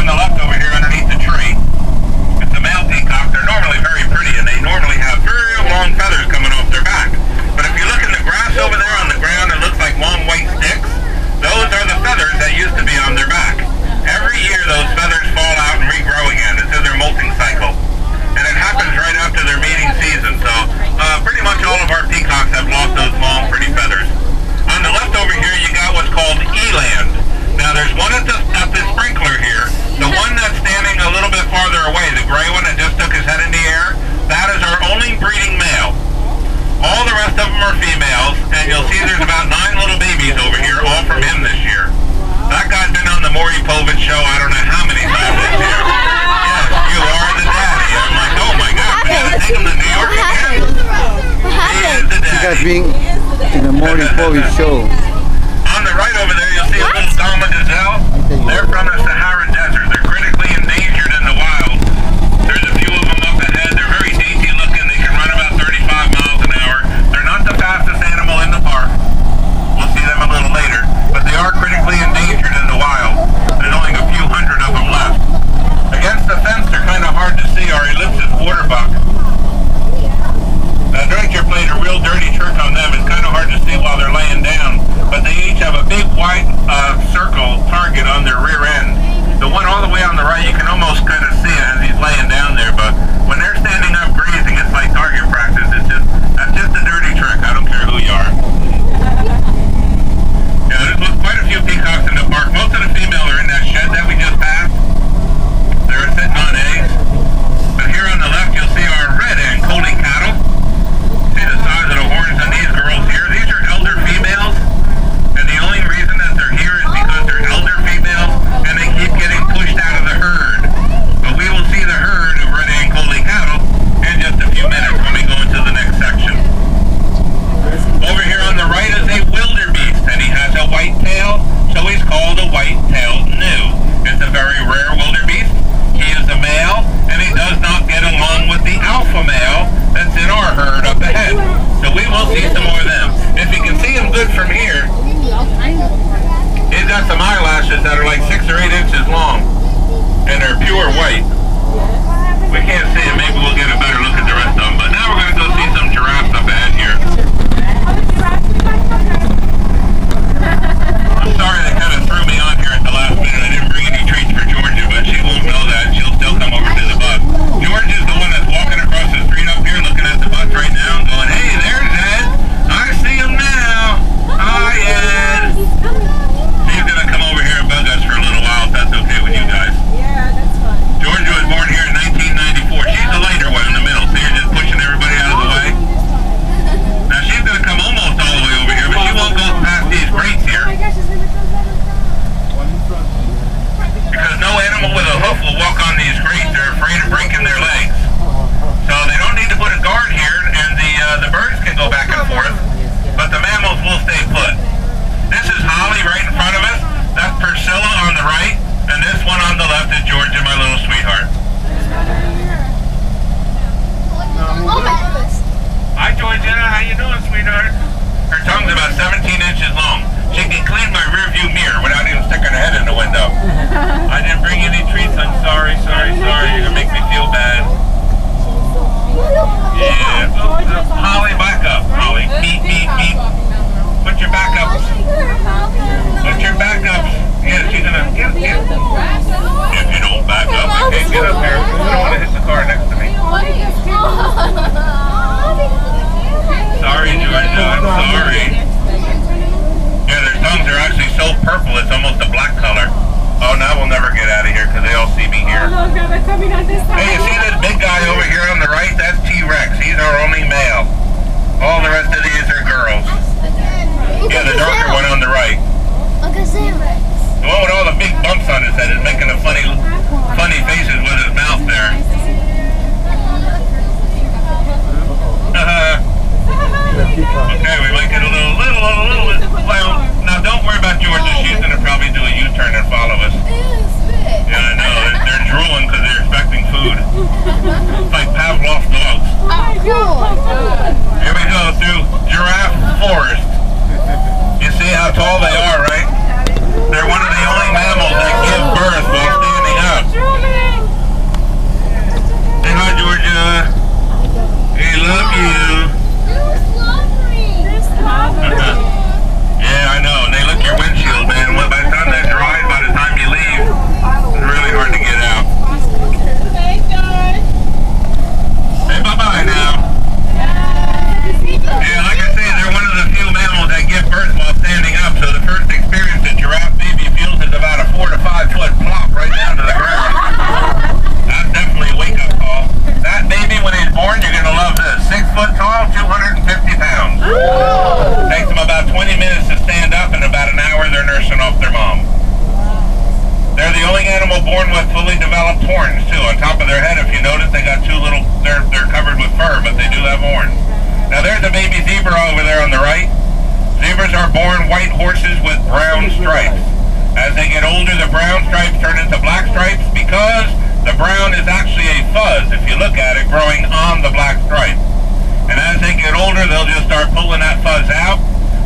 on the left over here underneath the tree. It's a male peacock. They're normally very pretty, and they normally have very long feathers coming off their back. But if you look in the grass over there on the ground, it looks like long white sticks. Those are the feathers that used to be on their back. Every year those feathers fall out and regrow again. It's in their molting cycle. And it happens right after their mating season. So pretty much all of our peacocks have lost those long, pretty feathers. On the left over here, you got what's called eland. Now there's one at the sprinkler here. The one that's standing a little bit farther away, the gray one that just took his head in the air, that is our only breeding male. All the rest of them are females, and you'll see there's about 9 little babies over here, all from him this year. That guy's been on the Maury Povich show I don't know how many times this year. Yes, you are the daddy. I'm like, oh my God, we gotta take him to New York again. He is the daddy. You guys being in the Maury Povich show. On the right over there, you'll see a little Dama gazelle. They're from the Sahara Desert. They're critically endangered in the wild. There's a few of them up ahead. They're very dainty looking. They can run about 35 miles an hour. They're not the fastest animal in the park. We'll see them a little later. But they are critically endangered in the wild. There's only a few hundred of them left. Against the fence, they're kind of hard to see, our Ellipsis waterbuck. Director played a real dirty trick on them. It's kind of hard to see while they're laying down, but they each have a big white circle target on their rear end. The one all the way on the right, you can almost kind of see it as he's laying down there, but when they're standing up grazing, it's like target practice. That's just a dirty trick. I don't care who you are. Yeah, there's quite a few peacocks in the park. Most of the female are in that shed that we just passed. They're sitting on eggs. But here on the left, you'll see our red and Coley cattle. See the size of the horns on these girls here. These are elder females, and the only reason that they're here is because they're elder females, and they keep getting pushed out of the herd. But we will see the herd of red and Coley cattle in just a few minutes when we go into the next section. Over here on the right is a wildebeest, and he has a white tail, so he's called a white-tailed gnu. It's a very rare wildebeest. He is a male, and he does not get along with the alpha male that's in our herd up ahead. So we will see some more of them. If you can see him good from here, he's got some eyelashes that are like 6 or 8 inches long, and they're pure white. We can't see him. Maybe we'll get a better look at the rest of them. But now we're going to go see some giraffes up ahead here. I'm sorry they kind of threw me on here at the last minute. I didn't bring any treats for Georgia, but she won't know that. She'll still come over to the bus. George is the one that's walking across the street up here looking at the bus right now and going, hey, there's Ed. I see him now. Hi, Ed. She's going to come over here and bug us for a little while if that's okay with you guys. Yeah, that's fine. Georgia was born here in 1994. She's the lighter one in the middle. So you're just pushing everybody out of the way. Now she's going to come almost all the way over here, but she won't go past these grates here. Because no animal with a hoof will walk on these grates. They're afraid of breaking their legs. So they don't need to put a guard here, and the birds can go back and forth, but the mammals will stay put. This is Holly right in front of us. That's Priscilla on the right, and this one on the left is Georgia, my little sweetheart. Hi, Georgia. How you doing, sweetheart? Her tongue's about 17 inches long. She can clean my rear view mirror without even sticking her head in the window. I didn't bring any treats. I'm sorry. You're going to make me feel bad. Yeah. Holly, back up. Holly, beep, beep, beep. Put your back up. Put your back up. Yeah, she's going to get. If you don't back up, I can't get up here. I don't want to hit the car next to me. Sorry, Georgia. I'm sorry. Yeah, their tongues are actually so purple, it's almost a black color. Oh, now we'll never get out of here because they all see me here. Oh, God, they're coming on this side. Hey, you see this big guy over here on the right? That's T-Rex. He's our only male. All the rest of these are girls. Yeah, the darker one on the right. Look at T-Rex. The one with all the big bumps on his head is making a funny faces with his mouth there. Okay, we might get a little bit. Well, now don't worry about Georgia. She's going to probably do a U-turn and follow us. Yeah, I know. They're drooling because they're expecting food. It's like Pavlov's dogs. Here we go through Giraffe Forest. You see how tall they are, right? They're one of the only mammals that give birth while standing up. born with fully developed horns too. On top of their head, if you notice, they got two little, they're covered with fur, but they do have horns. Now there's a baby zebra over there on the right. Zebras are born white horses with brown stripes. As they get older, the brown stripes turn into black stripes because the brown is actually a fuzz, if you look at it, growing on the black stripe. And as they get older, they'll just start pulling that fuzz out.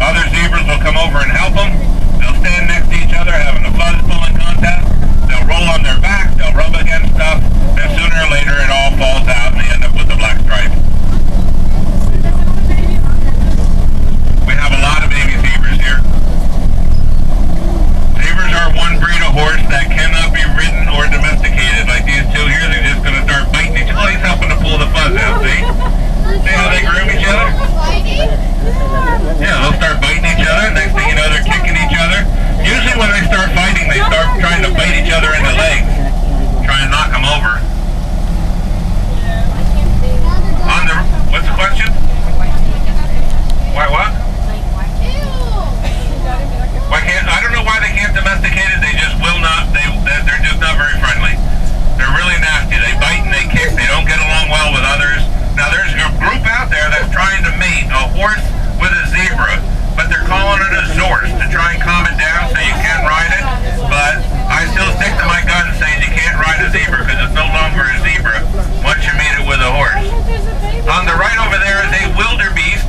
Other zebras will come over and help them. They'll stand next to each other, having a fuzz pulling contest. They'll roll on their backs, they'll rub against stuff, and sooner or later it all falls out and they end up with a black stripe. We have a lot of baby zebras here. Zebras are one breed of horse that cannot be ridden or domesticated. Like these two here, they're just going to start biting each other. Oh, he's helping to pull the fuzz out, see? See how they groom each other? Yeah, they'll start biting each other. Next thing you know, they're kicking each other. Usually when they start fighting, they start trying to bite each other in the legs. Try and knock them over. On the, what's the question? Why what? Why can't, I don't know why they can't domesticate it. They just will not, they're just not very friendly. They're really nasty. They bite and they kick. They don't get along well with others. Now there's a group out there that's trying to mate a horse with a zebra, but they're calling it a zorse to try and calm it down so you can ride it. But I still stick to my gun saying you can't ride a zebra because it's no longer a zebra once you mate it with a horse. On the right over there is a wildebeest.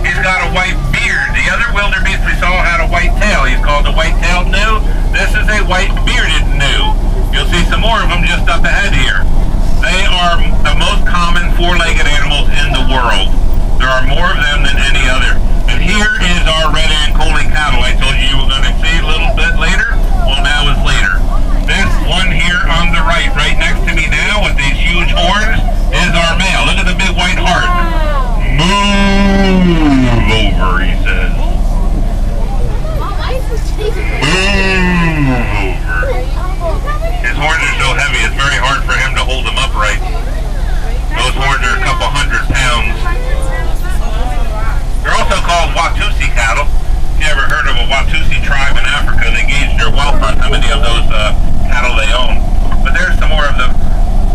He's got a white beard. The other wildebeest we saw had a white tail. He's called the white-tailed gnu. This is a white-bearded gnu. You'll see some more of them just up ahead here. They are the most common four-legged animals in the world. There are more of them than any other. And here is our red Ankole cattle I told you were going to see a little bit later. Well, now it's later. This one here on the right next to me now with these huge horns is our male. Look at the big white heart. Move over, he says. Move over. His horns are so heavy, it's very hard for him to hold them upright. Those horns are a couple 100 pounds. They're also called Watusi cattle. If you ever heard of a Watusi tribe in Africa, they gauge their wealth on how many of those cattle they own. But there's some more of the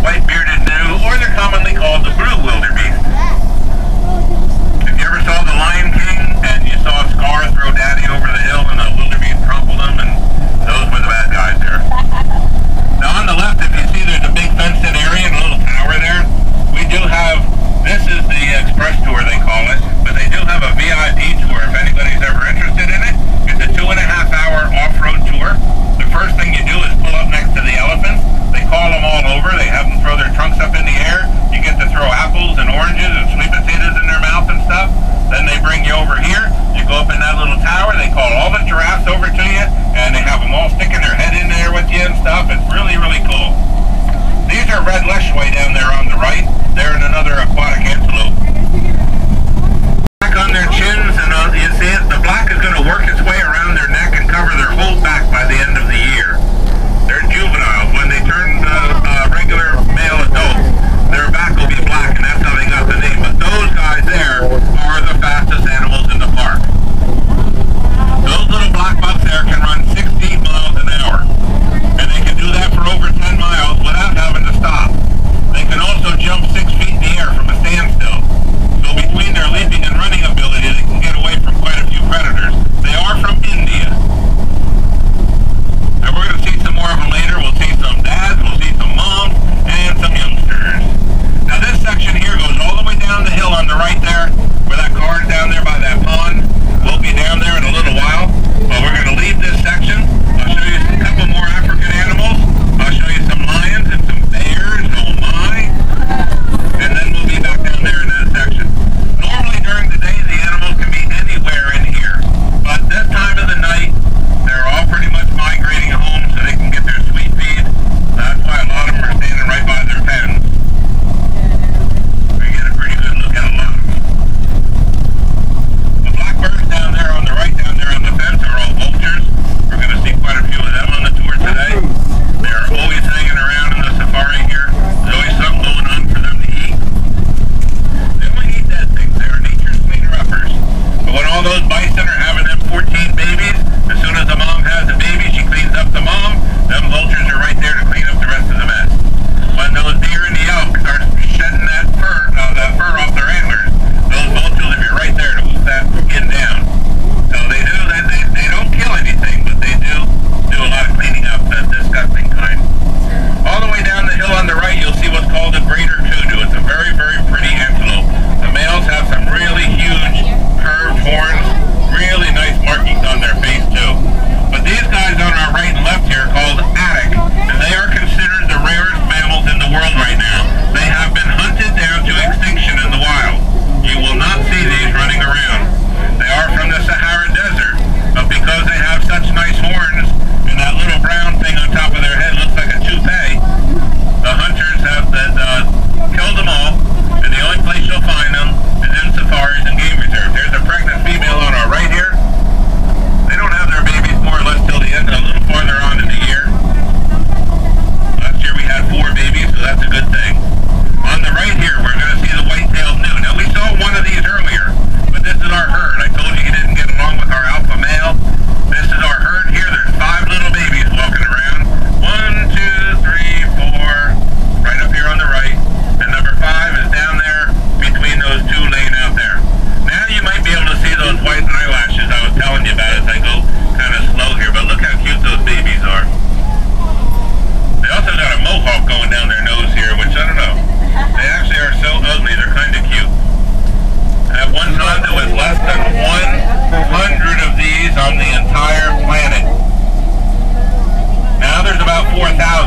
white-bearded gnu, or they're commonly called the blue wildebeest. If you ever saw The Lion King and you saw Scar throw Daddy over the hill and the wildebeest crumpled him, and those were the bad guys there. Now on the left, if you see there's a big fenced-in area and a little tower there, we do have, this is the express tour they call it, but they do have a VIP tour if anybody's ever interested in it. It's a 2.5-hour off-road tour. The first thing you do is pull about 4,000.